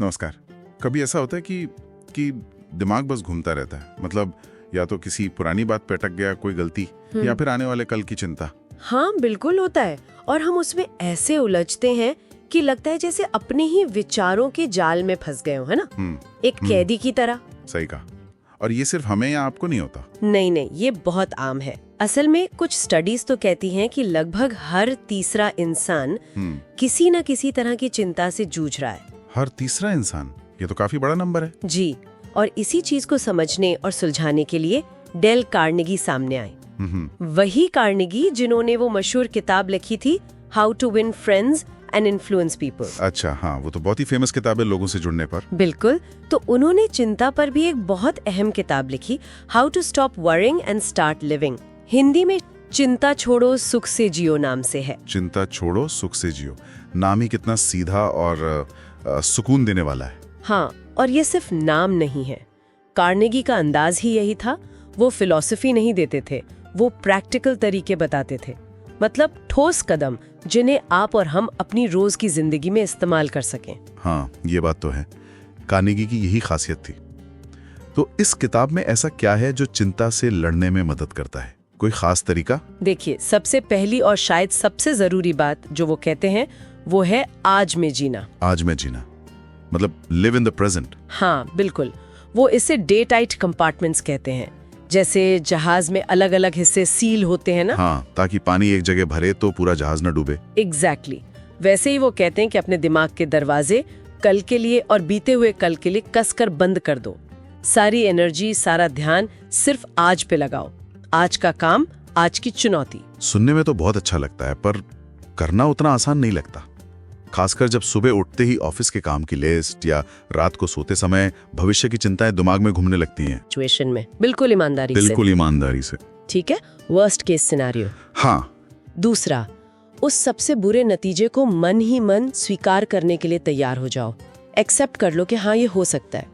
नमस्कार। कभी ऐसा होता है कि दिमाग बस घूमता रहता है, मतलब या तो किसी पुरानी बात पे अटक गया, कोई गलती, या फिर आने वाले कल की चिंता। हाँ बिल्कुल होता है, और हम उसमें ऐसे उलझते हैं कि लगता है जैसे अपने ही विचारों के जाल में फंस गए हो, है ना? एक कैदी की तरह। सही कहा। और ये सिर्फ हमें या आपको नहीं होता? नहीं, ये बहुत आम है। असल में कुछ स्टडीज तो कहती हैं कि लगभग हर तीसरा इंसान किसी न किसी तरह की चिंता से जूझ रहा है। हर तीसरा इंसान? ये तो काफी बड़ा नंबर है। जी, और इसी चीज को समझने और सुलझाने के लिए डेल कार्नेगी सामने आए। वही कार्नेगी जिन्होंने वो मशहूर किताब लिखी थी, how to win friends and influence people. अच्छा, हाँ, वो तो बहुत ही फेमस किताब है लोगों से जुड़ने पर। बिल्कुल। तो उन्होंने चिंता पर भी एक बहुत अहम किताब लिखी, how to stop worrying and start living. Hindi में चिंता छोड़ो सुख से जियो नाम से है। चिंता छोड़ो सुख से जियो, नाम ही कितना सीधा और सुकून देने वाला है। हाँ, और ये सिर्फ नाम नहीं है, कार्नेगी का अंदाज ही यही था। वो फिलॉसफी नहीं देते थे, वो प्रैक्टिकल तरीके बताते थे, मतलब ठोस कदम जिन्हें आप और हम अपनी रोज की जिंदगी में इस्तेमाल कर सकें। हाँ, ये बात तो है। कार्नेगी की यही खासियत थी। तो इस किताब में ऐसा क्या है जो चिंता से लड़ने में मदद करता है? कोई खास तरीका? देखिए, सबसे पहली और शायद सबसे जरूरी बात जो वो कहते हैं वो है आज में जीना। आज में जीना मतलब लिव इन द प्रेजेंट। हाँ बिल्कुल, वो इसे डे टाइट कंपार्टमेंट्स कहते हैं, जैसे जहाज में अलग अलग हिस्से सील होते हैं ना। हाँ, ताकि पानी एक जगह भरे तो पूरा जहाज न डूबे। एग्जैक्टली। वैसे ही वो कहते हैं कि अपने दिमाग के दरवाजे कल के लिए और बीते हुए कल के लिए कसकर बंद कर दो। सारी एनर्जी, सारा ध्यान सिर्फ आज पे लगाओ। आज का काम, आज की चुनौती। सुनने में तो बहुत अच्छा लगता है, पर करना उतना आसान नहीं लगता, खासकर जब सुबह उठते ही ऑफिस के काम की लिस्ट या रात को सोते समय भविष्य की चिंताएं दिमाग में घूमने लगती हैं। सिचुएशन में बिल्कुल ईमानदारी से। ठीक है, वर्स्ट केस सिनेरियो। हाँ। दूसरा, उस सबसे बुरे नतीजे को मन ही मन स्वीकार करने के लिए तैयार हो जाओ। एक्सेप्ट कर लो कि हाँ, ये हो सकता है।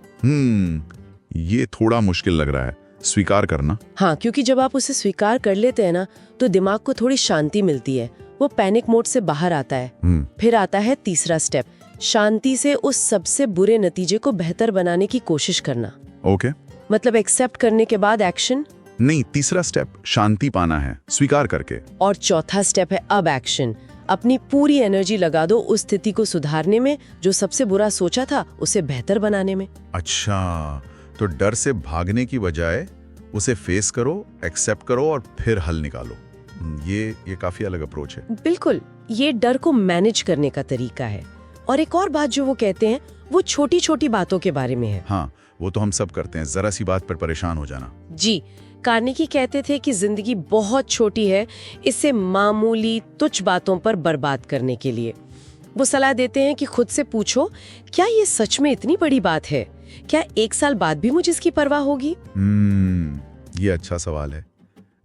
ये थोड़ा मुश्किल लग रहा है, स्वीकार करना। हाँ, क्योंकि जब आप उसे स्वीकार कर लेते हैं ना, तो दिमाग को थोड़ी शांति मिलती है, वो पैनिक मोड से बाहर आता है। फिर आता है तीसरा स्टेप, शांति से उस सबसे बुरे नतीजे को बेहतर बनाने की कोशिश करना। ओके। मतलब एक्सेप्ट करने के बाद एक्शन नहीं, तीसरा स्टेप शांति पाना है स्वीकार करके। और चौथा स्टेप है अब एक्शन। अपनी पूरी एनर्जी लगा दो उस स्थिति को सुधारने में, जो सबसे बुरा सोचा था उसे बेहतर बनाने में। अच्छा, तो डर से भागने की बजाय उसे फेस करो, एक्सेप्ट करो और फिर हल निकालो। ये काफी अलग अप्रोच है। बिल्कुल, ये डर को मैनेज करने का तरीका है। और एक और बात जो वो कहते हैं, वो छोटी छोटी बातों के बारे में है। हाँ, वो तो हम सब करते हैं, जरा सी बात पर परेशान हो जाना। जी, कार्नेगी कहते थे कि जिंदगी बहुत छोटी है इसे मामूली तुच्छ बातों पर बर्बाद करने के लिए। वो सलाह देते हैं कि खुद से पूछो, क्या ये सच में इतनी बड़ी बात है? क्या 1 साल बाद भी मुझे इसकी परवाह होगी? ये अच्छा सवाल है।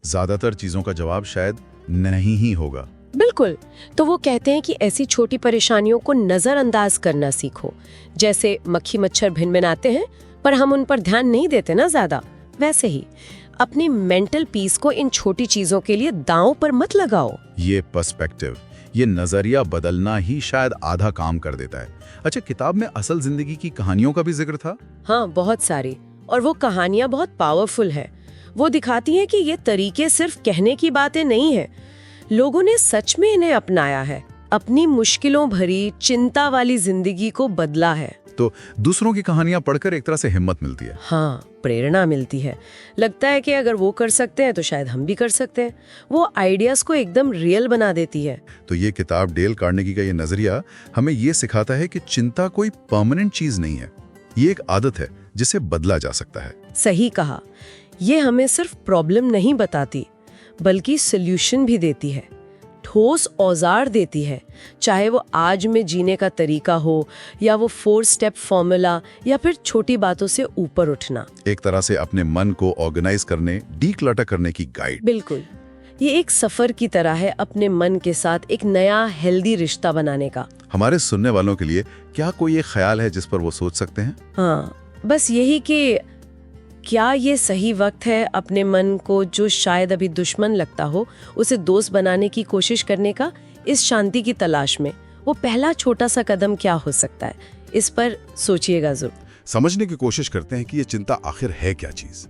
ज्यादातर चीजों का जवाब शायद नहीं ही होगा। बिल्कुल। तो वो कहते हैं कि ऐसी छोटी परेशानियों को नजरअंदाज करना सीखो। जैसे मक्खी मच्छर भिनभिनाते हैं पर हम उन पर ध्यान नहीं देते ना ज्यादा, वैसे ही अपनी मेंटल पीस को इन छोटी चीजों के लिए दांव पर मत लगाओ। ये पर्सपेक्टिव, ये नजरिया बदलना ही शायद आधा काम कर देता है। अच्छा, किताब में असल जिंदगी की कहानियों का भी जिक्र था? हाँ, बहुत सारी, और वो कहानियां बहुत पावरफुल है। वो दिखाती हैं कि ये तरीके सिर्फ कहने की बातें नहीं है, लोगों ने सच में इन्हें अपनाया है, अपनी मुश्किलों भरी चिंता वाली जिंदगी को बदला है। तो दूसरों की कहानियां पढ़कर एक तरह से हिम्मत मिलती है। हाँ, प्रेरणा मिलती है। लगता है कि अगर वो कर सकते हैं तो शायद हम भी कर सकते हैं। वो आइडियाज को एकदम रियल बना देती है। तो ये किताब डेल कार्नेगी का ये नजरिया हमें ये सिखाता है कि चिंता कोई परमानेंट चीज नहीं है, ये एक आदत है जिसे बदला जा सकता है। सही कहा। ये हमें सिर्फ प्रॉब्लम नहीं बताती, बल्कि सोल्यूशन भी देती है, ठोस औजार देती है। चाहे वो आज में जीने का तरीका हो, या वो 4 स्टेप फॉर्मूला, या फिर छोटी बातों से ऊपर उठना। एक तरह से अपने मन को ऑर्गेनाइज करने, डीक्लटर करने की गाइड। बिल्कुल, ये एक सफर की तरह है अपने मन के साथ एक नया हेल्दी रिश्ता बनाने का। हमारे सुनने वालों के लिए क्या कोई एक ख्याल है जिस पर वो सोच सकते हैं? हाँ, बस यही कि क्या ये सही वक्त है अपने मन को, जो शायद अभी दुश्मन लगता हो, उसे दोस्त बनाने की कोशिश करने का, इस शांति की तलाश में। वो पहला छोटा सा कदम क्या हो सकता है? इस पर सोचिएगा जरूर। समझने की कोशिश करते हैं कि ये चिंता आखिर है क्या चीज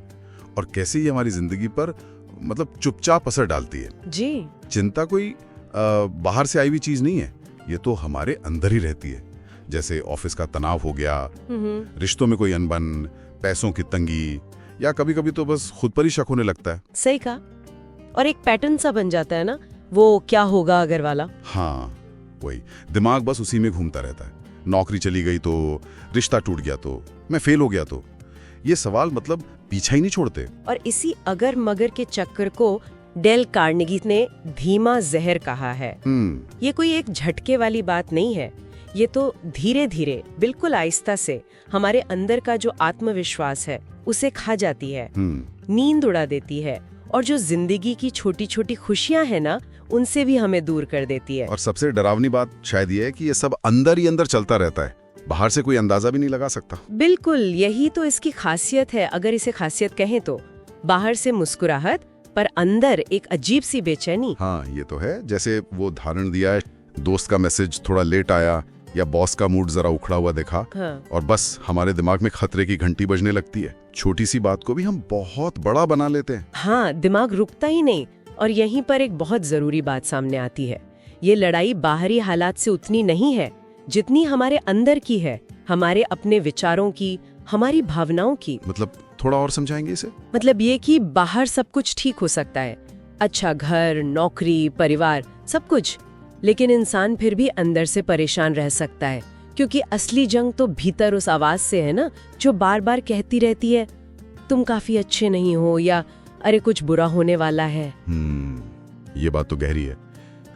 और कैसे ये हमारी जिंदगी पर मतलब चुपचाप असर डालती है। जी। चिंता कोई बाहर से आई हुई चीज नहीं है, ये तो हमारे अंदर ही रहती है। जैसे ऑफिस का तनाव हो गया, रिश्तों में कोई अनबन, पैसों की तंगी, या कभी कभी तो बस खुद पर ही शक होने लगता है। सही कहा। और एक पैटर्न सा बन जाता है ना, वो क्या होगा अगर वाला। हाँ, वही दिमाग बस उसी में घूमता रहता है। नौकरी चली गई तो, रिश्ता टूट गया तो, मैं फेल हो गया तो, ये सवाल मतलब पीछा ही नहीं छोड़ते। और इसी अगर मगर के चक्कर को डेल कार्नेगी ने धीमा जहर कहा है। ये कोई एक झटके वाली बात नहीं है, ये तो धीरे धीरे बिल्कुल आहिस्ता से हमारे अंदर का जो आत्मविश्वास है उसे खा जाती है, नींद उड़ा देती है, और जो जिंदगी की छोटी छोटी खुशियां हैं ना, उनसे भी हमें दूर कर देती है। और सबसे डरावनी बात शायद ये है कि ये सब अंदर ही अंदर चलता रहता है, बाहर से कोई अंदाजा भी नहीं लगा सकता। बिल्कुल, यही तो इसकी खासियत है, अगर इसे खासियत कहें तो। बाहर से मुस्कुराहट, पर अंदर एक अजीब सी बेचैनी। हाँ, ये तो है। जैसे वो उदाहरण दिया है, दोस्त का मैसेज थोड़ा लेट आया या बॉस का मूड जरा उखड़ा हुआ देखा, हाँ। और बस हमारे दिमाग में खतरे की घंटी बजने लगती है। छोटी सी बात को भी हम बहुत बड़ा बना लेते हैं। हाँ, दिमाग रुकता ही नहीं। और यहीं पर एक बहुत जरूरी बात सामने आती है। ये लड़ाई बाहरी हालात से उतनी नहीं है जितनी हमारे अंदर की है, हमारे अपने विचारों की, हमारी भावनाओं की। मतलब थोड़ा और समझाएंगे इसे? मतलब ये कि बाहर सब कुछ ठीक हो सकता है, अच्छा घर, नौकरी, परिवार, सब कुछ, लेकिन इंसान फिर भी अंदर से परेशान रह सकता है, क्योंकि असली जंग तो भीतर उस आवाज से है ना, जो बार बार कहती रहती है तुम काफी अच्छे नहीं हो, या अरे कुछ बुरा होने वाला है। ये बात तो गहरी है।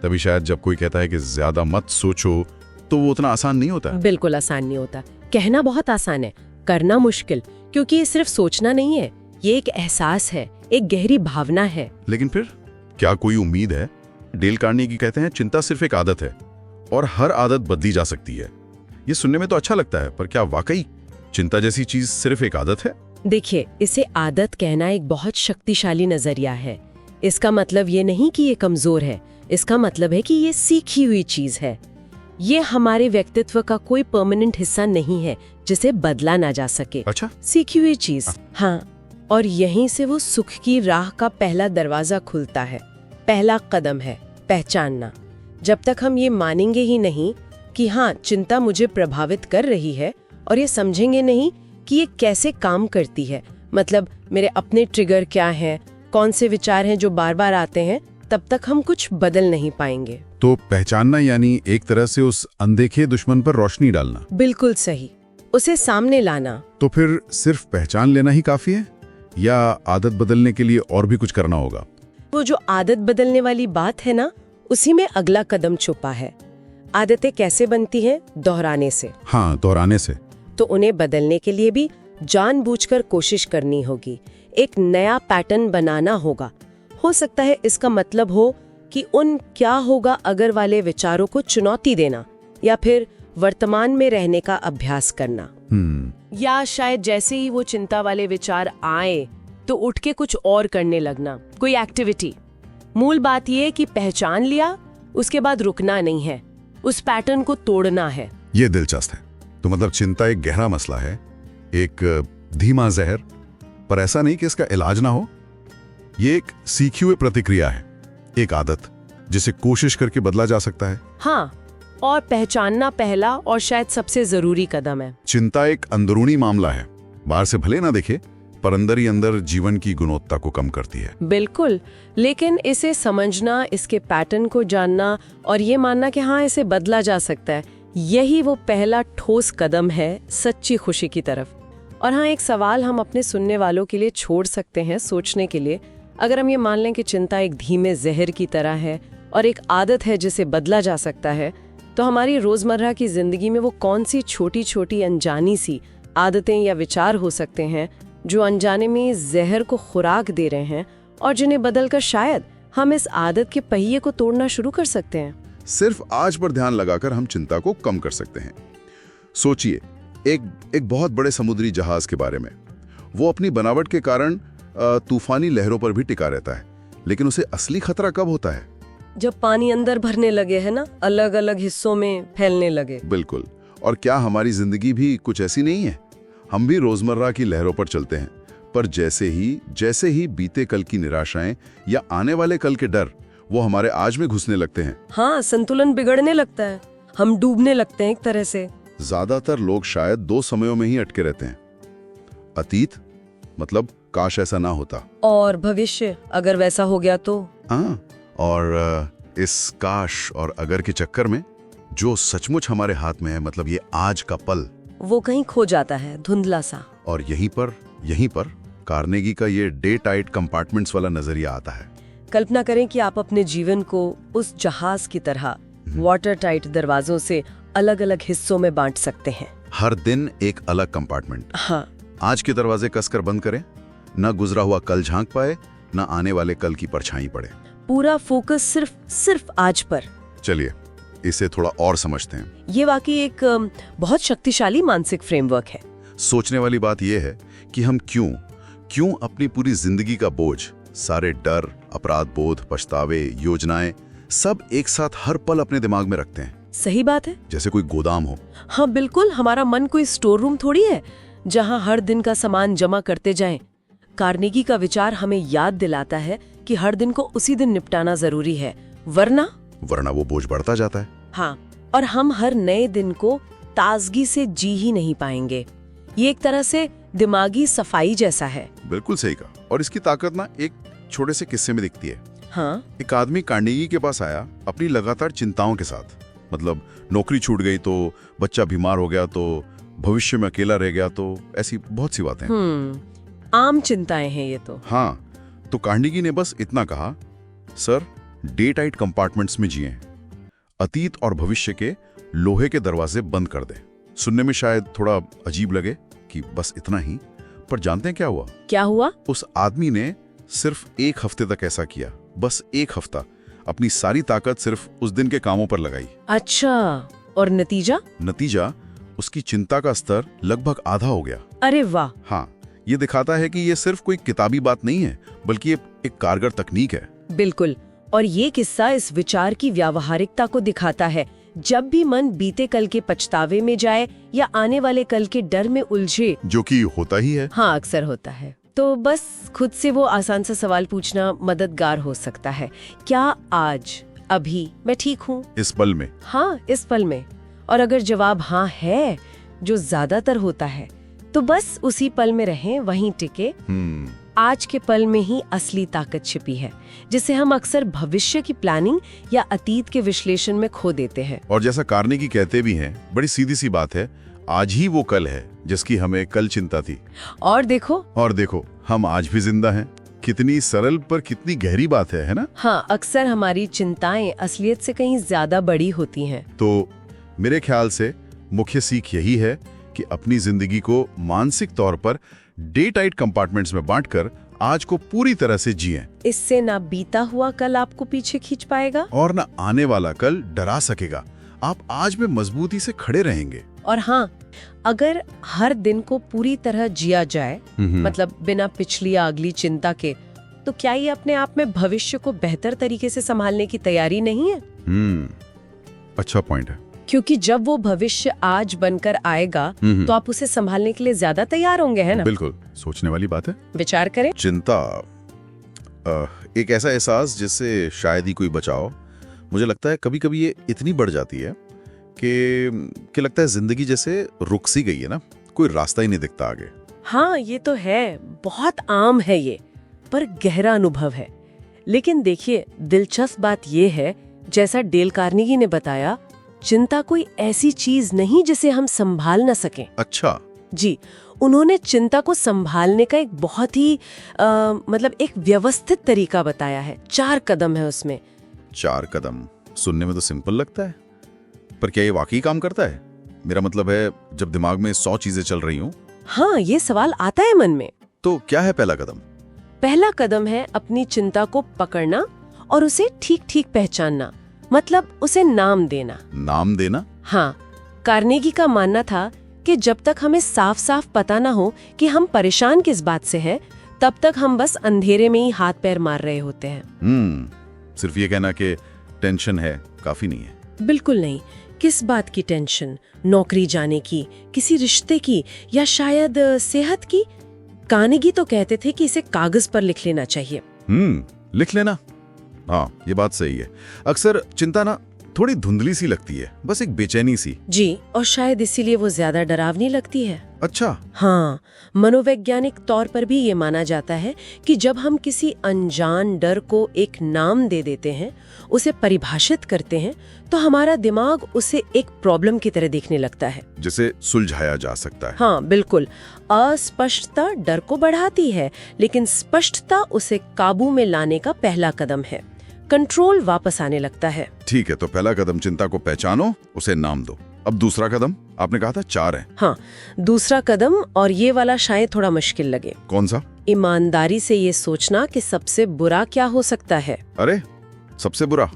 तभी शायद जब कोई कहता है कि ज्यादा मत सोचो, तो वो उतना आसान नहीं होता। बिल्कुल आसान नहीं होता। कहना बहुत आसान है, करना मुश्किल, क्योंकि ये सिर्फ सोचना नहीं है, ये एक एहसास है, एक गहरी भावना है। लेकिन फिर क्या कोई उम्मीद है? डेल कार्नेगी कहते हैं चिंता सिर्फ एक आदत है और हर आदत बदली जा सकती है। ये सुनने में तो अच्छा लगता है, पर क्या वाकई चिंता जैसी चीज सिर्फ एक आदत है? देखिए, इसे आदत कहना एक बहुत शक्तिशाली नजरिया है। इसका मतलब ये नहीं कि ये कमजोर है, इसका मतलब है कि ये सीखी हुई चीज है। ये हमारे व्यक्तित्व का कोई परमानेंट हिस्सा नहीं है जिसे बदला ना जा सके। अच्छा, सीखी हुई चीज। हाँ, और यहीं से वो सुख की राह का पहला दरवाजा खुलता है। पहला कदम है पहचानना। जब तक हम ये मानेंगे ही नहीं कि हाँ, चिंता मुझे प्रभावित कर रही है, और ये समझेंगे नहीं कि ये कैसे काम करती है, मतलब मेरे अपने ट्रिगर क्या हैं, कौन से विचार हैं जो बार बार आते हैं, तब तक हम कुछ बदल नहीं पाएंगे। तो पहचानना यानी एक तरह से उस अनदेखे दुश्मन पर रोशनी डालना। बिल्कुल सही, उसे सामने लाना। तो फिर सिर्फ पहचान लेना ही काफी है, या आदत बदलने के लिए और भी कुछ करना होगा? वो जो आदत बदलने वाली बात है ना, उसी में अगला कदम छुपा है। आदतें कैसे बनती हैं? दोहराने से। हाँ, दोहराने से। तो उन्हें बदलने के लिए भी जानबूझकर कोशिश करनी होगी, एक नया पैटर्न बनाना होगा। हो सकता है इसका मतलब हो कि उन क्या होगा अगर वाले विचारों को चुनौती देना, या फिर वर्तमान में रहने का अभ्यास करना। या शायद जैसे ही वो चिंता वाले विचार आए तो उठ के कुछ और करने लगना, कोई एक्टिविटी। मूल बात ये कि पहचान लिया, उसके बाद रुकना नहीं है, उस पैटर्न को तोड़ना है। ये दिलचस्प है। तो मतलब चिंता एक गहरा मसला है, एक धीमा जहर, पर ऐसा नहीं कि इसका इलाज ना हो। ये एक सीखी हुई प्रतिक्रिया है, एक आदत जिसे कोशिश करके बदला जा सकता है। हाँ, और पहचानना पहला और शायद सबसे जरूरी कदम है। चिंता एक अंदरूनी मामला है, बाहर से भले ना दिखे, पर अंदर ही अंदर जीवन की गुणवत्ता को कम करती है। बिल्कुल, लेकिन इसे समझना, इसके पैटर्न को जानना और ये मानना कि हाँ, इसे बदला जा सकता है, यही वो पहला ठोस कदम है सच्ची खुशी की तरफ। और हाँ, एक सवाल हम अपने सुनने वालों के लिए छोड़ सकते हैं सोचने के लिए। अगर हम ये मान लें कि चिंता एक धीमे जहर की तरह है और एक आदत है जिसे बदला जा सकता है, तो हमारी रोजमर्रा की जिंदगी में वो कौन सी छोटी छोटी अनजानी सी आदतें या विचार हो सकते हैं जो अनजाने में जहर को खुराक दे रहे हैं, और जिन्हें बदलकर शायद हम इस आदत के पहिए को तोड़ना शुरू कर सकते हैं। सिर्फ आज पर ध्यान लगाकर हम चिंता को कम कर सकते हैं। सोचिए एक बहुत बड़े समुद्री जहाज के बारे में। वो अपनी बनावट के कारण तूफानी लहरों पर भी टिका रहता है, लेकिन उसे असली खतरा कब होता है? जब पानी अंदर भरने लगे है ना, अलग अलग हिस्सों में फैलने लगे। बिल्कुल, और क्या हमारी जिंदगी भी कुछ ऐसी नहीं है? हम भी रोजमर्रा की लहरों पर चलते हैं, पर जैसे ही बीते कल की निराशाएं या आने वाले कल के डर वो हमारे आज में घुसने लगते हैं। हाँ, संतुलन बिगड़ने लगता है, हम डूबने लगते हैं एक तरह से। ज्यादातर लोग शायद दो समयों में ही अटके रहते हैं। अतीत, मतलब काश ऐसा ना होता, और भविष्य, अगर वैसा हो गया तो। हाँ, और इस काश और अगर के चक्कर में जो सचमुच हमारे हाथ में है, मतलब ये आज का पल, वो कहीं खो जाता है, धुंधला सा। और यहीं पर कार्नेगी का ये डे टाइट कंपार्टमेंट्स वाला नजरिया आता है। कल्पना करें कि आप अपने जीवन को उस जहाज की तरह वाटर टाइट दरवाजों से अलग अलग हिस्सों में बांट सकते हैं। हर दिन एक अलग कंपार्टमेंट। हाँ, आज के दरवाजे कसकर बंद करें, न गुजरा हुआ कल झांक पाए, न आने वाले कल की परछाई पड़े। पूरा फोकस सिर्फ आज पर। चलिए इसे थोड़ा और समझते हैं। ये वाकई एक बहुत शक्तिशाली मानसिक फ्रेमवर्क है। सोचने वाली बात यह है कि हम क्यों अपनी पूरी जिंदगी का बोझ, सारे डर, अपराध बोध, पछतावे, योजनाएं, सब एक साथ हर पल अपने दिमाग में रखते हैं। सही बात है। जैसे कोई गोदाम हो। हाँ बिल्कुल, हमारा मन कोई स्टोर रूम थोड़ी है जहाँ हर दिन का सामान जमा करते जाएं। कार्नेगी का विचार हमें याद दिलाता है कि हर दिन को उसी दिन निपटाना जरूरी है, वरना वो बोझ बढ़ता जाता है। हाँ, और हम हर नए दिन को ताजगी से जी ही नहीं पाएंगे। ये एक तरह से दिमागी सफाई जैसा है। बिल्कुल सही कहा। और इसकी ताकत ना एक छोटे से किस्से में दिखती है। हाँ, एक आदमी कार्नेगी के पास आया अपनी लगातार चिंताओं के साथ। मतलब नौकरी छूट गई तो, बच्चा बीमार हो गया तो, भविष्य में अकेला रह गया तो, ऐसी बहुत सी बातें। आम चिंताएं हैं ये तो। हाँ, तो कार्नेगी ने बस इतना कहा, सर, डे टाइट कंपार्टमेंट्स में जिएं, अतीत और भविष्य के लोहे के दरवाजे बंद कर दें। सुनने में शायद थोड़ा अजीब लगे कि बस इतना ही, पर जानते हैं क्या हुआ? क्या हुआ? उस आदमी ने सिर्फ एक हफ्ते तक ऐसा किया, बस एक हफ्ता, अपनी सारी ताकत सिर्फ उस दिन के कामों पर लगाई। अच्छा, और नतीजा उसकी चिंता का स्तर लगभग आधा हो गया। अरे वाह। हाँ, ये दिखाता है कि ये सिर्फ कोई किताबी बात नहीं है, बल्कि एक कारगर तकनीक है। बिल्कुल, और ये किस्सा इस विचार की व्यावहारिकता को दिखाता है। जब भी मन बीते कल के पछतावे में जाए या आने वाले कल के डर में उलझे, जो कि होता ही है। हाँ, अक्सर होता है, तो बस खुद से वो आसान सा सवाल पूछना मददगार हो सकता है। क्या आज, अभी मैं ठीक हूँ इस पल में? हाँ, इस पल में। और अगर जवाब हाँ है, जो ज्यादातर होता है, तो बस उसी पल में रहें, वहीं टिके। आज के पल में ही असली ताकत छिपी है, जिसे हम अक्सर भविष्य की प्लानिंग या अतीत के विश्लेषण में खो देते हैं। और जैसा कार्नेगी कहते भी हैं, बड़ी सीधी सी बात है, आज ही वो कल है जिसकी हमें कल चिंता थी। और देखो हम आज भी जिंदा हैं। कितनी सरल पर कितनी गहरी बात है ना? हाँ, अक्सर हमारी चिंताएं असलियत से कहीं ज्यादा बड़ी होती हैं। तो मेरे ख्याल से मुख्य सीख यही है कि अपनी जिंदगी को मानसिक तौर पर डे टाइट कंपार्टमेंट्स में बांटकर आज को पूरी तरह से जिएं। इससे ना बीता हुआ कल आपको पीछे खींच पाएगा और ना आने वाला कल डरा सकेगा। आप आज में मजबूती से खड़े रहेंगे। और हाँ, अगर हर दिन को पूरी तरह जिया जाए, मतलब बिना पिछली या अगली चिंता के, तो क्या ये अपने आप में भविष्य को बेहतर तरीके से संभालने की तैयारी नहीं है? अच्छा पॉइंट है। क्योंकि जब वो भविष्य आज बनकर आएगा, तो आप उसे संभालने के लिए ज्यादा तैयार होंगे, है ना? बिल्कुल, सोचने वाली बात है। विचार करें। चिंता एक ऐसा एहसास जिससे शायद ही कोई बचाओ। मुझे लगता है कभी कभी ये इतनी बढ़ जाती है कि लगता है जिंदगी जैसे रुक सी गई है ना, कोई रास्ता ही नहीं दिखता आगे। हाँ, ये तो है, बहुत आम है ये, पर गहरा अनुभव है। लेकिन देखिए, दिलचस्प बात ये है, जैसा डेल कार्नेगी ने बताया, चिंता कोई ऐसी चीज नहीं जिसे हम संभाल न सकें। अच्छा जी, उन्होंने चिंता को संभालने का एक बहुत ही मतलब एक व्यवस्थित तरीका बताया है। 4 कदम है उसमें। 4 कदम सुनने में तो सिंपल लगता है, पर क्या ये वाकई काम करता है? मेरा मतलब है, जब दिमाग में 100 चीजें चल रही हूँ। हाँ, ये सवाल आता है मन में। तो क्या है पहला कदम? पहला कदम है अपनी चिंता को पकड़ना और उसे ठीक ठीक पहचानना, मतलब उसे नाम देना। नाम देना? हाँ, कार्नेगी का मानना था कि जब तक हमें साफ साफ पता ना हो कि हम परेशान किस बात से हैं, तब तक हम बस अंधेरे में ही हाथ पैर मार रहे होते हैं। सिर्फ ये कहना कि टेंशन है काफी नहीं है। बिल्कुल नहीं, किस बात की टेंशन? नौकरी जाने की, किसी रिश्ते की, या शायद सेहत की? कार्नेगी तो कहते थे कि इसे कागज पर लिख लेना चाहिए। लिख लेना। हाँ, ये बात सही है। अक्सर चिंता ना थोड़ी धुंधली सी लगती है, बस एक बेचैनी सी। जी, और शायद इसीलिए वो ज्यादा डरावनी लगती है। अच्छा। हाँ, मनोवैज्ञानिक तौर पर भी ये माना जाता है कि जब हम किसी अनजान डर को एक नाम दे देते हैं, उसे परिभाषित करते हैं, तो हमारा दिमाग उसे एक प्रॉब्लम की तरह देखने लगता है, जिसे सुलझाया जा सकता है। हाँ बिल्कुल। अस्पष्टता डर को बढ़ाती है, लेकिन स्पष्टता उसे काबू में लाने का पहला कदम है। कंट्रोल वापस आने लगता है। ठीक है, तो पहला कदम चिंता को पहचानो, उसे नाम दो। अब दूसरा कदम, आपने कहा था 4 है। हाँ, दूसरा कदम, और ये वाला शायद थोड़ा मुश्किल लगे। कौन सा? ईमानदारी से ये सोचना कि सबसे बुरा क्या हो सकता है। अरे, सबसे बुरा?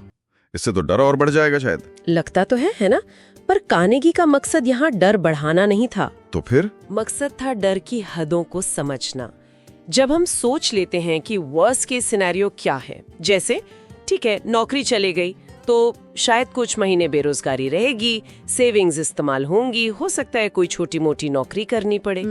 इससे तो डर और बढ़ जाएगा शायद। लगता तो है ना? पर कार्नेगी का मकसद यहाँ डर बढ़ाना नहीं था। तो फिर? मकसद था डर की हदों को समझना। जब हम सोच लेते हैं कि वर्स्ट केस सिनेरियो क्या है, जैसे ठीक है नौकरी चली गई तो शायद कुछ महीने बेरोजगारी रहेगी, सेविंग्स इस्तेमाल होंगी, हो सकता है कोई छोटी मोटी नौकरी करनी पड़े,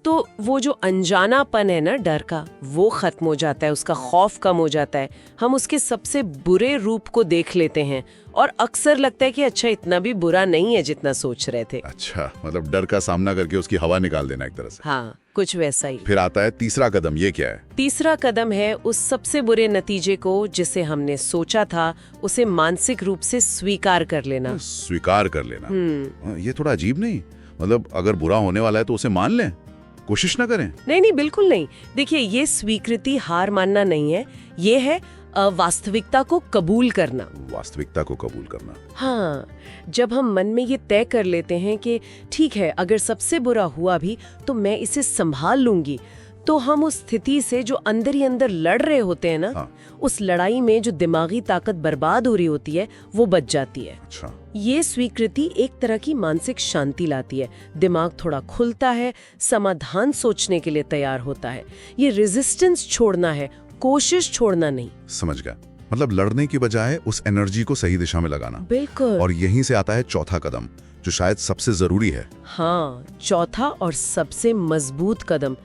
तो वो जो अनजानापन है ना डर का, वो खत्म हो जाता है, उसका खौफ कम हो जाता है। हम उसके सबसे बुरे रूप को देख लेते हैं और अक्सर लगता है कि अच्छा इतना भी बुरा नहीं है जितना सोच रहे थे। अच्छा, मतलब डर का सामना करके उसकी हवा निकाल देना एक तरह से। हाँ, कुछ वैसा ही। फिर आता है तीसरा कदम, ये क्या है? तीसरा कदम है उस सबसे बुरे नतीजे को जिसे हमने सोचा था, उसे मानसिक रूप से स्वीकार कर लेना। स्वीकार कर लेना। ये थोड़ा अजीब नहीं? मतलब अगर बुरा होने वाला है तो उसे मान लें, कोशिश ना करें? नहीं, बिल्कुल नहीं। देखिए, ये स्वीकृति हार मानना नहीं है, ये है वास्तविकता को कबूल करना। वास्तविकता को कबूल करना। हाँ, जब हम मन में ये तय कर लेते हैं कि ठीक है अगर सबसे बुरा हुआ भी तो मैं इसे संभाल लूंगी, तो हम उस स्थिति से जो अंदर ही अंदर लड़ रहे होते हैं ना, उस लड़ाई में जो दिमागी ताकत बर्बाद हो रही होती है वो बच जाती है। अच्छा। ये स्वीकृति एक तरह की मानसिक शांति लाती है, दिमाग थोड़ा खुलता है, समाधान सोचने के लिए तैयार होता है। ये रेजिस्टेंस छोड़ना है, कोशिश छोड़ना नहीं। समझ गया, मतलब लड़ने की बजाय उस एनर्जी को सही दिशा में लगाना। बिल्कुल। और यहीं से आता है चौथा कदम, जो शायद सबसे जरूरी है। हाँ, चौथा और सबसे मजबूत कदम,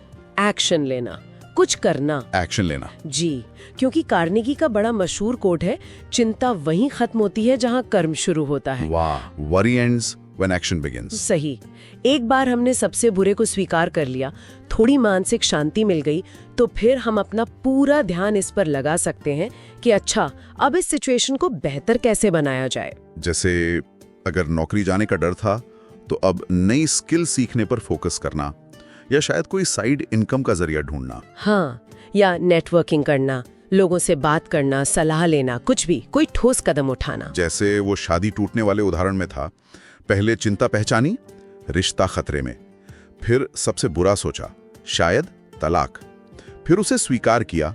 एक्शन लेना, कुछ करना। एक्शन लेना। जी, क्योंकि कार्नेगी का बड़ा मशहूर कोट है, चिंता वहीं खत्म होती है जहाँ कर्म शुरू होता है। वाह, worry ends when action begins. सही। एक बार हमने सबसे बुरे को स्वीकार कर लिया, थोड़ी मानसिक शांति मिल गई, तो फिर हम अपना पूरा ध्यान इस पर लगा सकते हैं कि अच्छा अब इस सिचुएशन को बेहतर कैसे बनाया जाए। जैसे अगर नौकरी जाने का डर था तो अब नई स्किल सीखने पर फोकस करना, या शायद कोई साइड इनकम का जरिया ढूंढना। हाँ, या नेटवर्किंग करना, लोगों से बात करना, सलाह लेना, कुछ भी, कोई ठोस कदम उठाना। जैसे वो शादी टूटने वाले उदाहरण में था, पहले चिंता पहचानी, रिश्ता खतरे में, फिर सबसे बुरा सोचा, शायद तलाक, फिर उसे स्वीकार किया,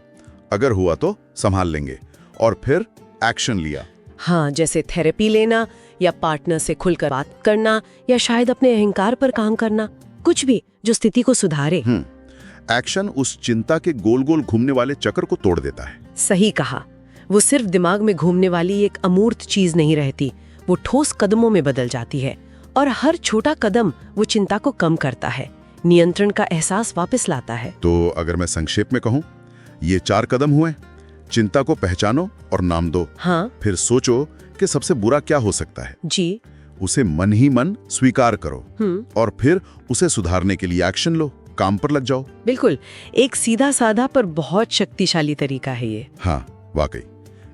अगर हुआ तो संभाल लेंगे, और फिर एक्शन लिया। हाँ, जैसे थेरेपी लेना, या पार्टनर से खुलकर बात करना, या शायद अपने अहंकार पर काम करना, कुछ भी जो स्थिति को सुधारे। एक्शन उस चिंता के गोल गोल घूमने वाले चक्र को तोड़ देता है। सही कहा। वो सिर्फ दिमाग में घूमने वाली एक अमूर्त चीज नहीं रहती, वो ठोस कदमों में बदल जाती है, और हर छोटा कदम वो चिंता को कम करता है, नियंत्रण का एहसास वापस लाता है। तो अगर मैं संक्षेप में कहूँ, ये 4 कदम हुए। चिंता को पहचानो और नाम दो। हाँ। फिर सोचो कि सबसे बुरा क्या हो सकता है। जी। उसे मन ही मन स्वीकार करो, और फिर उसे सुधारने के लिए एक्शन लो, काम पर लग जाओ। बिल्कुल, एक सीधा साधा पर बहुत शक्तिशाली तरीका है ये। हाँ, वाकई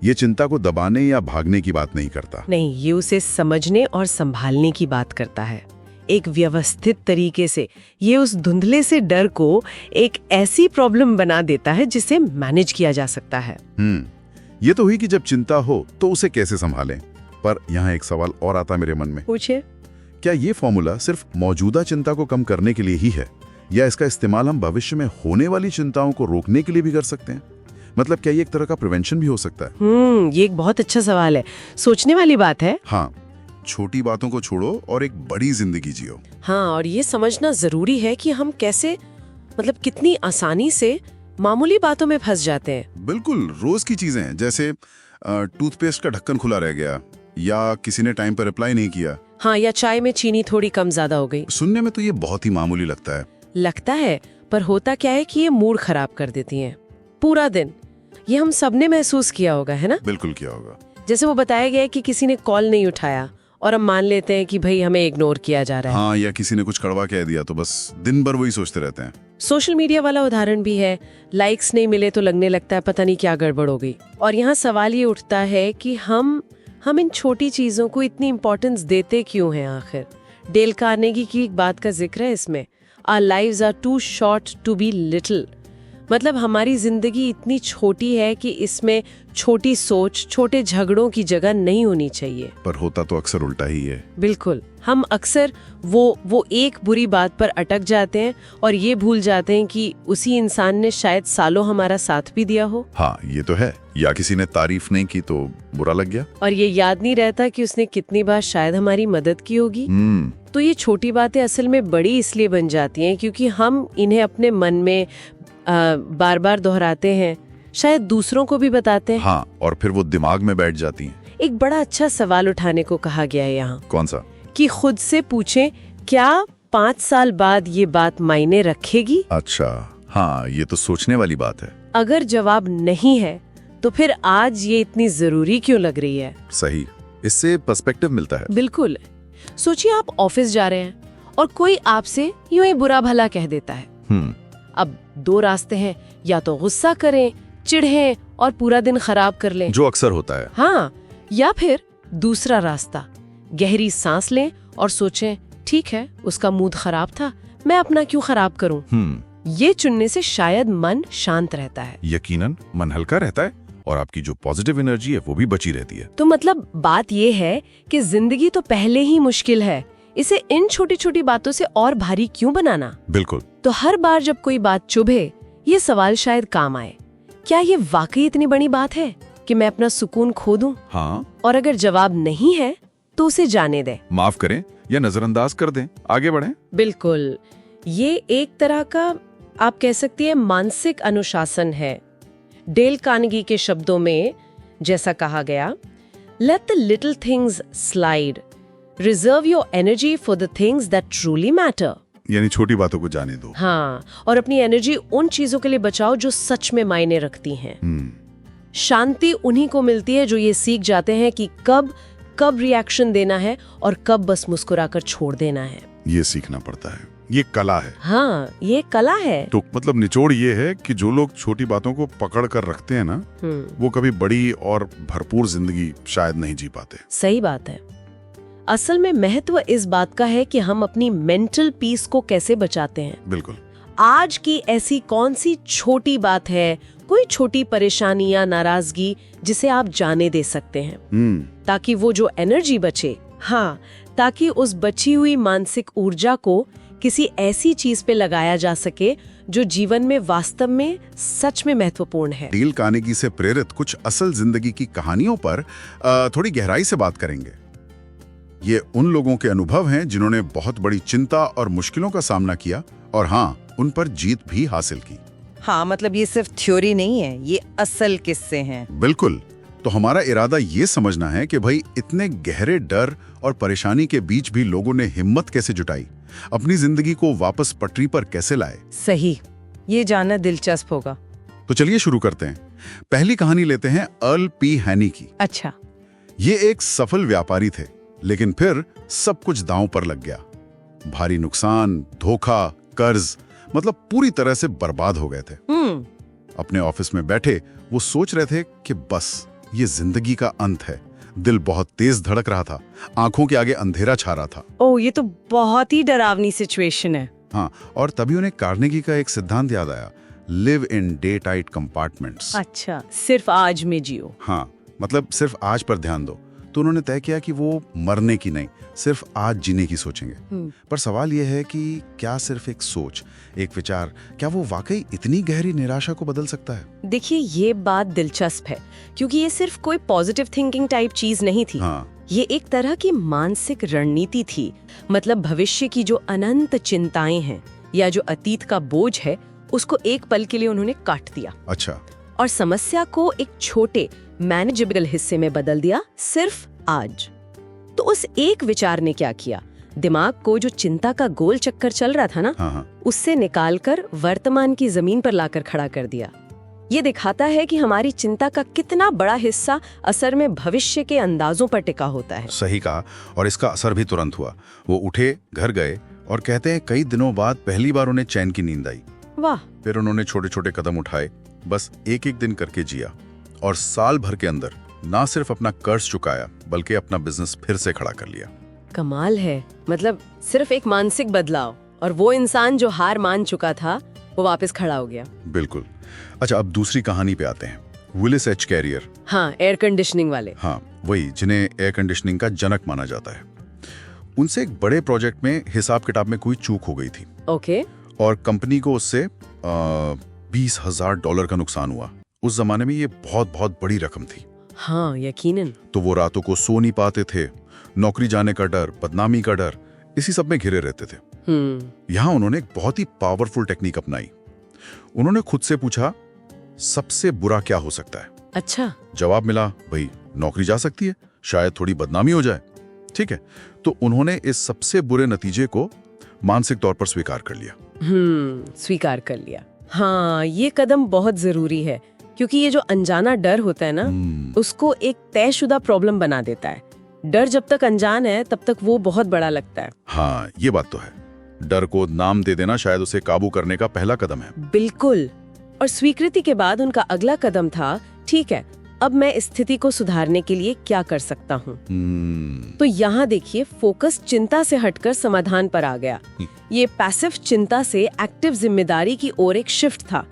ये चिंता को दबाने या भागने की बात नहीं करता। नहीं, ये उसे समझने और संभालने की बात करता है। एक व्यवस्थित तरीके से ये उस धुंधले से डर को एक ऐसी प्रॉब्लम बना देता है जिसे मैनेज किया जा सकता है। ये तो हुई कि जब चिंता हो तो उसे कैसे संभालें, पर यहाँ एक सवाल और आता मेरे मन में। पूछिए। क्या ये फॉर्मूला सिर्फ मौजूदा चिंता को कम करने के लिए ही है, या इसका इस्तेमाल हम भविष्य में होने वाली चिंताओं को रोकने के लिए भी कर सकते हैं? मतलब क्या ये एक तरह का प्रिवेंशन भी हो सकता है? ये एक बहुत अच्छा सवाल है, सोचने वाली बात है। हाँ, छोटी बातों को छोड़ो और एक बड़ी जिंदगी जियो। हाँ, और ये समझना जरूरी है कि हम कैसे, मतलब कितनी आसानी से मामूली बातों में फंस जाते हैं। बिल्कुल, रोज की चीजें हैं, जैसे टूथपेस्ट का ढक्कन खुला रह गया, या किसी ने टाइम पर रिप्लाई नहीं किया। हाँ, या चाय में चीनी थोड़ी कम ज्यादा हो गई। सुनने में तो ये बहुत ही मामूली लगता है, पर होता क्या है कि ये मूड खराब कर देती हैं पूरा दिन। ये हम सबने महसूस किया होगा, है ना? बिल्कुल किया होगा। जैसे वो बताया गया है कि किसी ने कॉल नहीं उठाया और हम मान लेते हैं कि भाई हमें इग्नोर किया जा रहा है। हाँ, या किसी ने कुछ कड़वा कह दिया तो बस दिन भर वही सोचते रहते हैं। सोशल मीडिया वाला उदाहरण भी है। लाइक्स नहीं मिले तो लगने लगता है पता नहीं क्या गड़बड़ हो गई। और यहाँ सवाल ये उठता है कि हम इन छोटी चीजों को इतनी इम्पोर्टेंस देते क्यों हैं आखिर? डेल कार्नेगी की एक बात का जिक्र है इसमें, Our lives are too short to be little। मतलब हमारी जिंदगी इतनी छोटी है कि इसमें छोटी सोच, छोटे झगड़ों की जगह नहीं होनी चाहिए। पर होता तो अक्सर उल्टा ही है। बिल्कुल, हम अक्सर वो एक बुरी बात पर अटक जाते हैं और ये भूल जाते हैं कि उसी इंसान ने शायद सालों हमारा साथ भी दिया हो। हाँ, ये तो है। या किसी ने तारीफ नहीं की तो बुरा लग गया, और ये याद नहीं रहता कि उसने कितनी बार शायद हमारी मदद की होगी। तो ये छोटी बातें असल में बड़ी इसलिए बन जाती हैं क्योंकि हम इन्हें अपने मन में बार बार दोहराते हैं, शायद दूसरों को भी बताते हैं। हाँ, और फिर वो दिमाग में बैठ जाती हैं। एक बड़ा अच्छा सवाल उठाने को कहा गया है यहाँ। कौन सा? कि खुद से पूछें, क्या 5 साल बाद ये बात मायने रखेगी? अच्छा, हाँ, ये तो सोचने वाली बात है। अगर जवाब नहीं है तो फिर आज ये इतनी जरूरी क्यों लग रही है? सही, इससे पर्सपेक्टिव मिलता है। बिल्कुल। सोचिए आप ऑफिस जा रहे हैं और कोई आपसे यूं ही बुरा भला कह देता है। अब 2 रास्ते हैं, या तो गुस्सा करें, चिढ़ें और पूरा दिन खराब कर लें, जो अक्सर होता है। हाँ, या फिर दूसरा रास्ता, गहरी सांस लें और सोचें, ठीक है, उसका मूड खराब था, मैं अपना क्यों खराब करूं? ये चुनने से शायद मन शांत रहता है। यकीनन मन हल्का रहता है और आपकी जो पॉजिटिव एनर्जी है वो भी बची रहती है। तो मतलब बात ये है कि जिंदगी तो पहले ही मुश्किल है, इसे इन छोटी छोटी बातों से और भारी क्यों बनाना? बिल्कुल। तो हर बार जब कोई बात चुभे, ये सवाल शायद काम आए, क्या ये वाकई इतनी बड़ी बात है कि मैं अपना सुकून खो दूं? हाँ। और अगर जवाब नहीं है तो उसे जाने दें, माफ करें या नजरअंदाज कर दें, आगे बढ़ें। बिल्कुल। ये एक तरह का, आप कह सकती है, मानसिक अनुशासन है। डेल कार्नेगी के शब्दों में जैसा कहा गया, let the little things slide, reserve your energy for the things that truly matter. यानी छोटी बातों को जाने दो। हाँ, और अपनी एनर्जी उन चीजों के लिए बचाओ जो सच में मायने रखती हैं। शांति उन्हीं को मिलती है जो ये सीख जाते हैं कि कब रिएक्शन देना है और कब बस मुस्कुराकर छोड़ देना है। ये सीखना पड़ता है, ये कला है। हाँ, ये कला है। तो मतलब निचोड़ ये है कि जो लोग छोटी बातों को पकड़ कर रखते हैं ना, वो कभी बड़ी और भरपूर जिंदगी शायद नहीं जी पाते। सही बात है। असल में महत्व इस बात का है कि हम अपनी मेंटल पीस को कैसे बचाते हैं। बिल्कुल। आज की ऐसी कौन सी छोटी बात है, कोई छोटी परेशानी या नाराजगी जिसे आप जाने दे सकते हैं, ताकि वो जो एनर्जी बचे, हाँ, ताकि उस बची हुई मानसिक ऊर्जा को किसी ऐसी चीज पे लगाया जा सके जो जीवन में वास्तव में सच में महत्वपूर्ण है। डेल कार्नेगी से प्रेरित कुछ असल जिंदगी की कहानियों पर थोड़ी गहराई से बात करेंगे। ये उन लोगों के अनुभव हैं जिन्होंने बहुत बड़ी चिंता और मुश्किलों का सामना किया और हाँ, उन पर जीत भी हासिल की। हाँ, मतलब ये सिर्फ थ्योरी नहीं है, ये असल किस्से हैं। बिल्कुल। तो हमारा इरादा ये समझना है कि भाई इतने गहरे डर और परेशानी के बीच भी लोगों ने हिम्मत कैसे जुटाई, अपनी जिंदगी को वापस पटरी पर कैसे लाए। सही, ये जानना दिलचस्प होगा। तो चलिए शुरू करते हैं। पहली कहानी लेते हैं अर्ल पी हैनी की। अच्छा। ये एक सफल व्यापारी थे, लेकिन फिर सब कुछ दांव पर लग गया। भारी नुकसान, धोखा, कर्ज, मतलब पूरी तरह से बर्बाद हो गए थे। अपने ऑफिस में बैठे वो सोच रहे थे कि बस ये जिंदगी का अंत है। दिल बहुत तेज धड़क रहा था, आंखों के आगे अंधेरा छा रहा था। ओह, ये तो बहुत ही डरावनी सिचुएशन है। हाँ, और तभी उन्हें कार्नेगी का एक सिद्धांत याद आया, live in day tight compartments. अच्छा, सिर्फ आज में जियो। हाँ, मतलब सिर्फ आज पर ध्यान दो। तो उन्होंने तय किया कि वो मरने की नहीं, सिर्फ आज जीने की सोचेंगे। पर सवाल यह है कि क्या सिर्फ एक सोच, एक विचार, क्या वो वाकई इतनी गहरी निराशा को बदल सकता है? देखिए, ये बात दिलचस्प है क्योंकि ये सिर्फ कोई पॉजिटिव थिंकिंग टाइप चीज नहीं थी। हाँ। ये एक तरह की मानसिक रणनीति थी। मतलब भविष्य की जो अनंत चिंताएं हैं या जो अतीत का बोझ है, उसको एक पल के लिए उन्होंने काट दिया। अच्छा। और समस्या को एक छोटे मैनेजेबल हिस्से में बदल दिया, सिर्फ आज। तो उस एक विचार ने क्या किया, दिमाग को जो चिंता का गोल चक्कर चल रहा था ना, उससे निकालकर वर्तमान की जमीन पर लाकर खड़ा कर दिया। ये दिखाता है कि हमारी चिंता का कितना बड़ा हिस्सा असल में भविष्य के अंदाजों पर टिका होता है। सही कहा, और इसका असर भी तुरंत हुआ। वो उठे, घर गए, और कहते हैं कई दिनों बाद पहली बार उन्हें चैन की नींद आई। वाह। फिर उन्होंने छोटे छोटे कदम उठाए, बस एक एक दिन करके जिया, और साल भर के अंदर ना सिर्फ अपना कर्ज चुकाया बल्कि अपना बिजनेस फिर से खड़ा कर लिया। कमाल है, मतलब सिर्फ एक मानसिक बदलाव और वो इंसान जो हार मान चुका था वो वापस खड़ा हो गया। बिल्कुल। अच्छा, अब दूसरी कहानी पे आते हैं। Willis H Carrier. हाँ, एयर कंडीशनिंग वाले। हाँ, वही जिन्हें एयर कंडीशनिंग का जनक माना जाता है। उनसे एक बड़े प्रोजेक्ट में हिसाब किताब में कोई चूक हो गई थी। ओके। और कंपनी को उससे $20,000 का नुकसान हुआ। उस जमाने में ये बहुत बहुत बड़ी रकम थी। हाँ, यकीनन। तो वो रातों को सो नहीं पाते थे, नौकरी जाने का डर, बदनामी का डर, इसी सब में घिरे रहते थे। यहाँ उन्होंने एक बहुत ही पावरफुल टेक्निक अपनाई। उन्होंने खुद से पूछा, सबसे बुरा क्या हो सकता है? अच्छा। जवाब मिला, भाई नौकरी जा सकती है, शायद थोड़ी बदनामी हो जाए। ठीक है, तो उन्होंने इस सबसे बुरे नतीजे को मानसिक तौर पर स्वीकार कर लिया। स्वीकार कर लिया। हाँ, ये कदम बहुत जरूरी है, क्योंकि ये जो अनजाना डर होता है ना, उसको एक तयशुदा प्रॉब्लम बना देता है। डर जब तक अनजान है तब तक वो बहुत बड़ा लगता है। हाँ, ये बात तो है। डर को नाम दे देना शायद उसे काबू करने का पहला कदम है। बिल्कुल। और स्वीकृति के बाद उनका अगला कदम था, ठीक है, अब मैं इस स्थिति को सुधारने के लिए क्या कर सकता हूँ। तो यहाँ देखिए, फोकस चिंता से हटकर समाधान पर आ गया। ये पैसिव चिंता से एक्टिव जिम्मेदारी की ओर एक शिफ्ट था।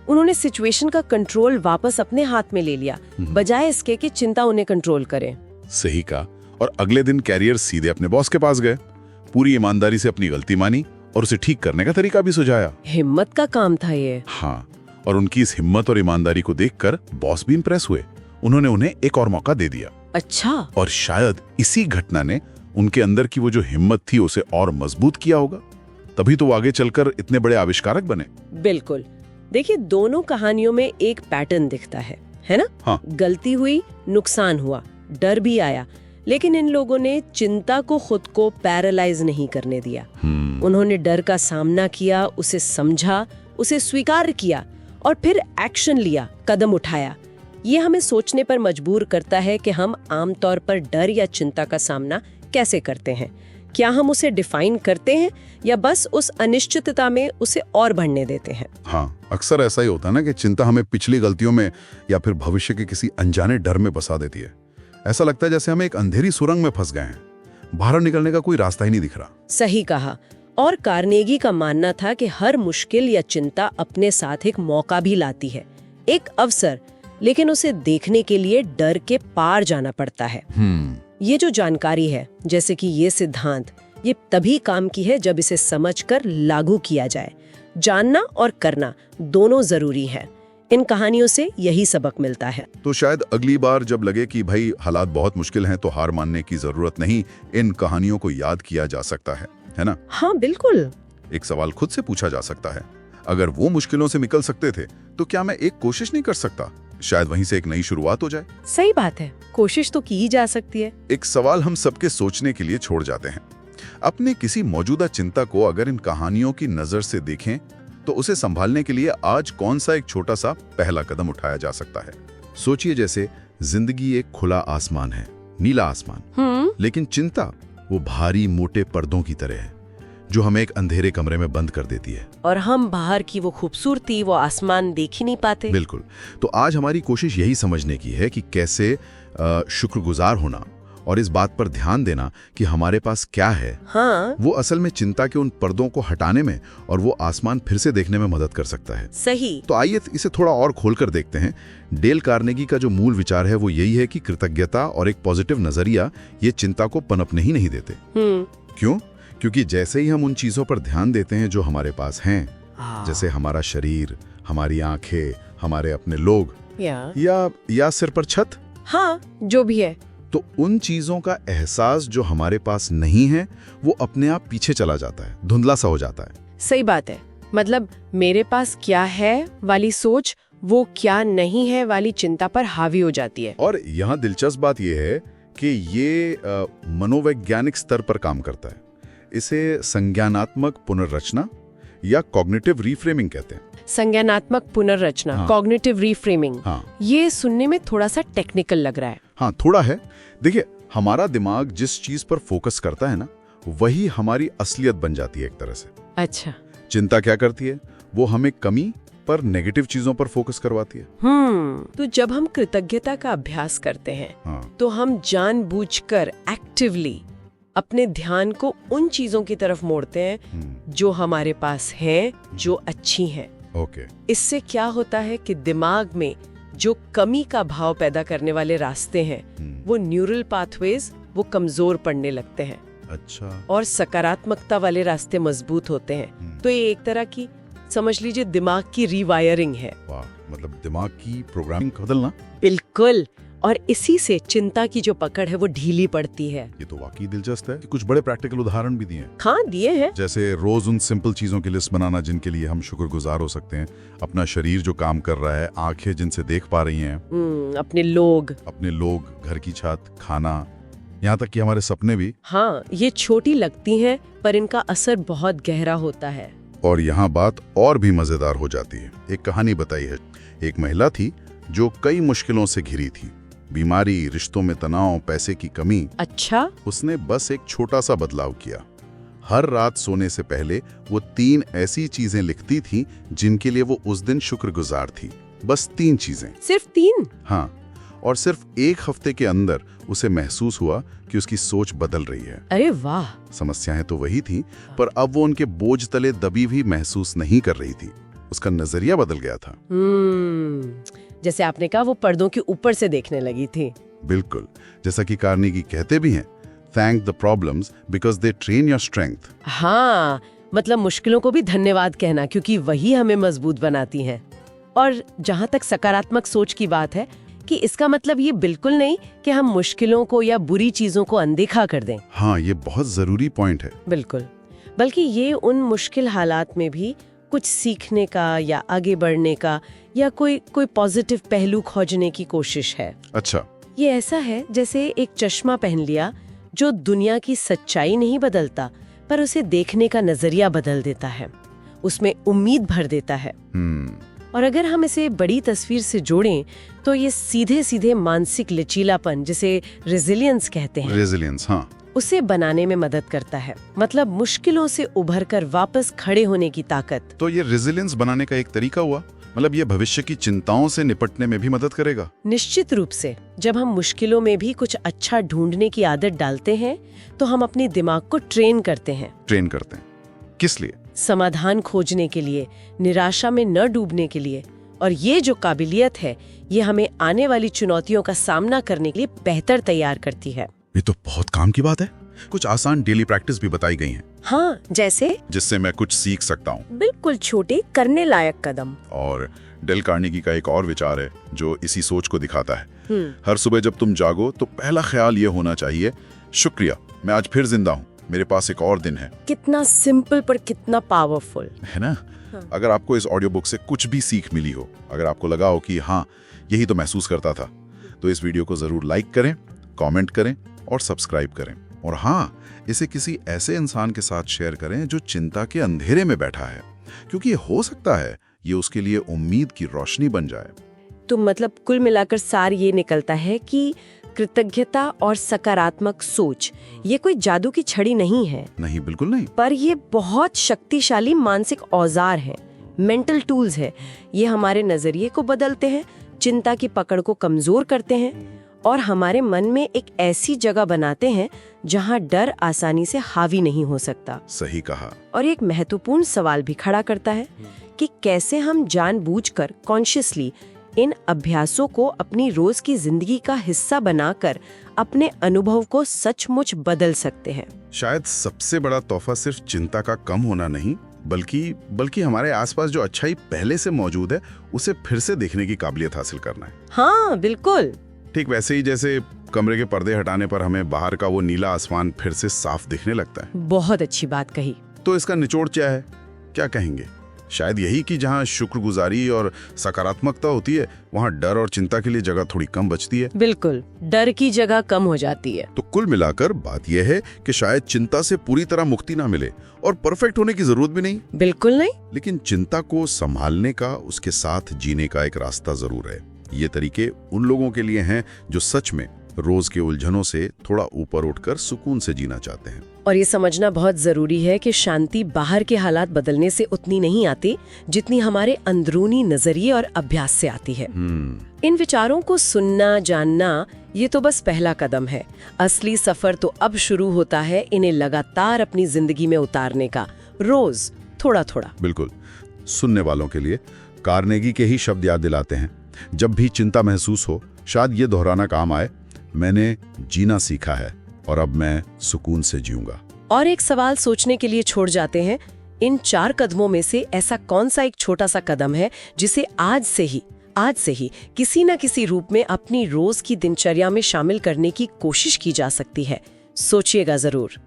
उन्होंने सिचुएशन का कंट्रोल वापस अपने हाथ में ले लिया, बजाय इसके कि चिंता उन्हें कंट्रोल करे। सही कहा। और अगले दिन कैरियर सीधे अपने बॉस के पास गए, पूरी ईमानदारी से अपनी गलती मानी और उसे ठीक करने का तरीका भी सुझाया। हिम्मत का काम था ये। हाँ, और उनकी इस हिम्मत और ईमानदारी को देखकर बॉस भी इंप्रेस हुए। उन्होंने उन्हें एक और मौका दे दिया। अच्छा। और शायद इसी घटना ने उनके अंदर की वो जो हिम्मत थी उसे और मजबूत किया होगा। तभी तो वो आगे चलकर इतने बड़े आविष्कारक बने। बिल्कुल। देखिए, दोनों कहानियों में एक पैटर्न दिखता है ना? हाँ। गलती हुई, नुकसान हुआ, डर भी आया, लेकिन इन लोगों ने चिंता को खुद को पैरालाइज नहीं करने दिया। उन्होंने डर का सामना किया, उसे समझा, उसे स्वीकार किया और फिर एक्शन लिया, कदम उठाया। ये हमें सोचने पर मजबूर करता है कि हम आमतौर पर डर या चिंता का सामना कैसे करते हैं। क्या हम उसे डिफाइन करते हैं या बस उस अनिश्चितता में उसे और बढ़ने देते हैं? हाँ, अक्सर ऐसा ही होता है ना कि चिंता हमें पिछली गलतियों में या फिर भविष्य के किसी अनजाने डर में फंसा देती है। ऐसा लगता है जैसे हम एक अंधेरी सुरंग में फंस गए हैं, बाहर निकलने का कोई रास्ता ही नहीं दिख रहा। सही कहा। और कार्नेगी का मानना था कि हर मुश्किल या चिंता अपने साथ एक मौका भी लाती है, एक अवसर, लेकिन उसे देखने के लिए डर के पार जाना पड़ता है। ये जो जानकारी है, जैसे कि ये सिद्धांत, ये तभी काम की है जब इसे समझकर लागू किया जाए। जानना और करना दोनों जरूरी है। इन कहानियों से यही सबक मिलता है। तो शायद अगली बार जब लगे कि भाई हालात बहुत मुश्किल हैं, तो हार मानने की जरूरत नहीं, इन कहानियों को याद किया जा सकता है ना? हाँ, बिल्कुल। एक सवाल खुद से पूछा जा सकता है, अगर वो मुश्किलों से निकल सकते थे तो क्या मैं एक कोशिश नहीं कर सकता? शायद वहीं से एक नई शुरुआत हो जाए। सही बात है, कोशिश तो की ही जा सकती है। एक सवाल हम सबके सोचने के लिए छोड़ जाते हैं। अपने किसी मौजूदा चिंता को अगर इन कहानियों की नजर से देखें तो उसे संभालने के लिए आज कौन सा एक छोटा सा पहला कदम उठाया जा सकता है? सोचिए, जैसे जिंदगी एक खुला आसमान है, नीला आसमान, लेकिन चिंता वो भारी मोटे पर्दों की तरह है जो हमें एक अंधेरे कमरे में बंद कर देती है, और हम बाहर की वो खूबसूरती, वो आसमान देख ही नहीं पाते। बिल्कुल। तो आज हमारी कोशिश यही समझने की है कि कैसे शुक्रगुजार होना और इस बात पर ध्यान देना कि हमारे पास क्या है, हाँ, वो असल में चिंता के उन पर्दों को हटाने में और वो आसमान फिर से देखने में मदद कर सकता है। सही। तो आइए इसे थोड़ा और खोलकर देखते हैं। डेल कार्नेगी का जो मूल विचार है वो यही है कि कृतज्ञता और एक पॉजिटिव नजरिया ये चिंता को पनपने ही नहीं देते। क्यों? क्योंकि जैसे ही हम उन चीजों पर ध्यान देते हैं जो हमारे पास हैं, जैसे हमारा शरीर, हमारी आंखें, हमारे अपने लोग, या सिर पर छत, हाँ, जो भी है, तो उन चीजों का एहसास जो हमारे पास नहीं है वो अपने आप पीछे चला जाता है, धुंधला सा हो जाता है। सही बात है। मतलब मेरे पास क्या है वाली सोच वो क्या नहीं है वाली चिंता पर हावी हो जाती है। और यहाँ दिलचस्प बात यह है कि ये मनोवैज्ञानिक स्तर पर काम करता है। इसे संज्ञानात्मक पुनर्रचना या कॉग्निटिव रीफ्रेमिंग कहते हैं। संज्ञानात्मक पुनर्रचना, हाँ। कॉग्निटिव रीफ्रेमिंग, हाँ ये सुनने में थोड़ा सा टेक्निकल लग रहा है। हाँ, थोड़ा है। देखिए, हमारा दिमाग जिस चीज पर फोकस करता है ना, वही हमारी असलियत बन जाती है एक तरह से। अच्छा। चिंता क्या करती है? वो हमें कमी पर नेगेटिव चीजों पर फोकस करवाती है। तो जब हम कृतज्ञता का अभ्यास करते हैं हाँ। तो हम जानबूझकर एक्टिवली अपने ध्यान को उन चीजों की तरफ मोड़ते हैं जो हमारे पास हैं, जो अच्छी हैं। ओके। इससे क्या होता है कि दिमाग में जो कमी का भाव पैदा करने वाले रास्ते हैं, वो न्यूरल पाथवेज वो कमजोर पड़ने लगते हैं। अच्छा। और सकारात्मकता वाले रास्ते मजबूत होते हैं। तो ये एक तरह की, समझ लीजिए, दिमाग की रीवायरिंग है। वाह, मतलब दिमाग की प्रोग्रामिंग बदलना। बिल्कुल। और इसी से चिंता की जो पकड़ है वो ढीली पड़ती है। ये तो वाकई दिलचस्प है। कुछ बड़े प्रैक्टिकल उदाहरण भी दिए हैं। हाँ, दिए हैं। जैसे रोज उन सिंपल चीजों की लिस्ट बनाना जिनके लिए हम शुक्रगुजार हो सकते हैं। अपना शरीर जो काम कर रहा है, आंखें जिनसे देख पा रही हैं, अपने लोग, घर की छत, खाना, यहाँ तक कि हमारे सपने भी। हाँ, ये छोटी लगती हैं पर इनका असर बहुत गहरा होता है। और यहाँ बात और भी मजेदार हो जाती है। एक कहानी बताई है। एक महिला थी जो कई मुश्किलों से घिरी थी। बीमारी, रिश्तों में तनाव, पैसे की कमी। अच्छा। उसने बस एक छोटा सा बदलाव किया। हर रात सोने से पहले वो 3 ऐसी चीजें लिखती थी जिनके लिए वो उस दिन शुक्रगुजार थी। बस 3 चीजें। सिर्फ 3? हाँ। और सिर्फ 1 हफ्ते के अंदर उसे महसूस हुआ कि उसकी सोच बदल रही है। अरे वाह। समस्याएं तो वही थी, पर अब वो उनके बोझ तले दबी भी महसूस नहीं कर रही थी। उसका नजरिया बदल गया था। जैसे आपने कहा, वो पर्दों के ऊपर से देखने लगी थी। बिल्कुल। जैसा कि कार्नेगी कहते भी हैं, thank the problems because they train your strength. हाँ, मतलब मुश्किलों को भी धन्यवाद कहना, क्योंकि वही हमें मजबूत बनाती हैं। और जहाँ तक सकारात्मक सोच की बात है, कि इसका मतलब ये बिल्कुल नहीं कि हम मुश्किलों को या बुरी चीजों को अनदेखा कर दें। हाँ, ये बहुत जरूरी पॉइंट है। बिल्कुल। बल्कि ये उन मुश्किल हालात में भी कुछ सीखने का या आगे बढ़ने का या कोई पॉजिटिव पहलू खोजने की कोशिश है। अच्छा। ये ऐसा है जैसे एक चश्मा पहन लिया जो दुनिया की सच्चाई नहीं बदलता, पर उसे देखने का नजरिया बदल देता है, उसमें उम्मीद भर देता है। और अगर हम इसे बड़ी तस्वीर से जोड़ें तो ये सीधे सीधे मानसिक लचीलापन, जिसे रेजिलियंस कहते हैं, रेजिलियंस, हाँ, उसे बनाने में मदद करता है। मतलब मुश्किलों से उभरकर वापस खड़े होने की ताकत। तो ये रेजिलियंस बनाने का एक तरीका हुआ। मतलब ये भविष्य की चिंताओं से निपटने में भी मदद करेगा। निश्चित रूप से। जब हम मुश्किलों में भी कुछ अच्छा ढूंढने की आदत डालते हैं तो हम अपने दिमाग को ट्रेन करते हैं। किस लिए? समाधान खोजने के लिए, निराशा में न डूबने के लिए। और ये जो काबिलियत है, ये हमें आने वाली चुनौतियों का सामना करने के लिए बेहतर तैयार करती है। ये तो बहुत काम की बात है। कुछ आसान डेली प्रैक्टिस भी बताई गई हैं। हाँ, जैसे जिससे मैं कुछ सीख सकता हूँ। बिल्कुल छोटे करने लायक कदम। और डेल कार्नेगी का एक और विचार है जो इसी सोच को दिखाता है। हर सुबह जब तुम जागो तो पहला ख्याल ये होना चाहिए, शुक्रिया, मैं आज फिर जिंदा हूँ, मेरे पास एक और दिन है। कितना सिंपल पर कितना पावरफुल है ना? अगर आपको इस ऑडियो बुक से कुछ भी सीख मिली हो, अगर आपको लगा हो कि हाँ, यही तो महसूस करता था, तो इस वीडियो को जरूर लाइक करें, कमेंट करें और सब्सक्राइब करें। और हाँ, इसे किसी ऐसे इंसान के साथ शेयर करें जो चिंता के अंधेरे में बैठा है, क्योंकि हो सकता है ये उसके लिए उम्मीद की रोशनी बन जाए। तो मतलब कुल मिलाकर सार ये निकलता है कि कृतज्ञता और सकारात्मक सोच ये कोई जादू की छड़ी नहीं है। नहीं, बिल्कुल नहीं। पर ये बहुत शक्तिशाली मानसिक औजार है, मेंटल टूल्स है। ये हमारे नजरिए को बदलते हैं, चिंता की पकड़ को कमजोर करते हैं और हमारे मन में एक ऐसी जगह बनाते हैं जहां डर आसानी से हावी नहीं हो सकता। सही कहा। और एक महत्वपूर्ण सवाल भी खड़ा करता है कि कैसे हम जानबूझकर कॉन्शियसली इन अभ्यासों को अपनी रोज की जिंदगी का हिस्सा बनाकर अपने अनुभव को सचमुच बदल सकते हैं। शायद सबसे बड़ा तोहफा सिर्फ चिंता का कम होना नहीं, बल्कि हमारे आसपास जो अच्छाई पहले से मौजूद है उसे फिर से देखने की काबिलियत हासिल करना है। हाँ, बिल्कुल। ठीक वैसे ही जैसे कमरे के पर्दे हटाने पर हमें बाहर का वो नीला आसमान फिर से साफ दिखने लगता है। बहुत अच्छी बात कही। तो इसका निचोड़ क्या है? क्या कहेंगे? शायद यही कि जहाँ शुक्रगुजारी और सकारात्मकता होती है वहाँ डर और चिंता के लिए जगह थोड़ी कम बचती है। बिल्कुल, डर की जगह कम हो जाती है। तो कुल मिलाकर बात यह है कि शायद चिंता से पूरी तरह मुक्ति ना मिले और परफेक्ट होने की जरूरत भी नहीं, बिल्कुल नहीं। लेकिन चिंता को संभालने का, उसके साथ जीने का एक रास्ता जरूर है। ये तरीके उन लोगों के लिए हैं जो सच में रोज के उलझनों से थोड़ा ऊपर उठकर सुकून से जीना चाहते हैं। और ये समझना बहुत जरूरी है कि शांति बाहर के हालात बदलने से उतनी नहीं आती जितनी हमारे अंदरूनी नजरिए और अभ्यास से आती है। इन विचारों को सुनना, जानना, ये तो बस पहला कदम है। असली सफर तो अब शुरू होता है इन्हें लगातार अपनी जिंदगी में उतारने का, रोज थोड़ा थोड़ा। बिल्कुल। सुनने वालों के लिए कार्नेगी के ही शब्द याद दिलाते हैं, जब भी चिंता महसूस हो शायद ये दोहराना काम आए, मैंने जीना सीखा है और अब मैं सुकून से जीऊंगा। और एक सवाल सोचने के लिए छोड़ जाते हैं, इन 4 कदमों में से ऐसा कौन सा एक छोटा सा कदम है जिसे आज से ही किसी न किसी रूप में अपनी रोज की दिनचर्या में शामिल करने की कोशिश की जा सकती है? सोचिएगा जरूर।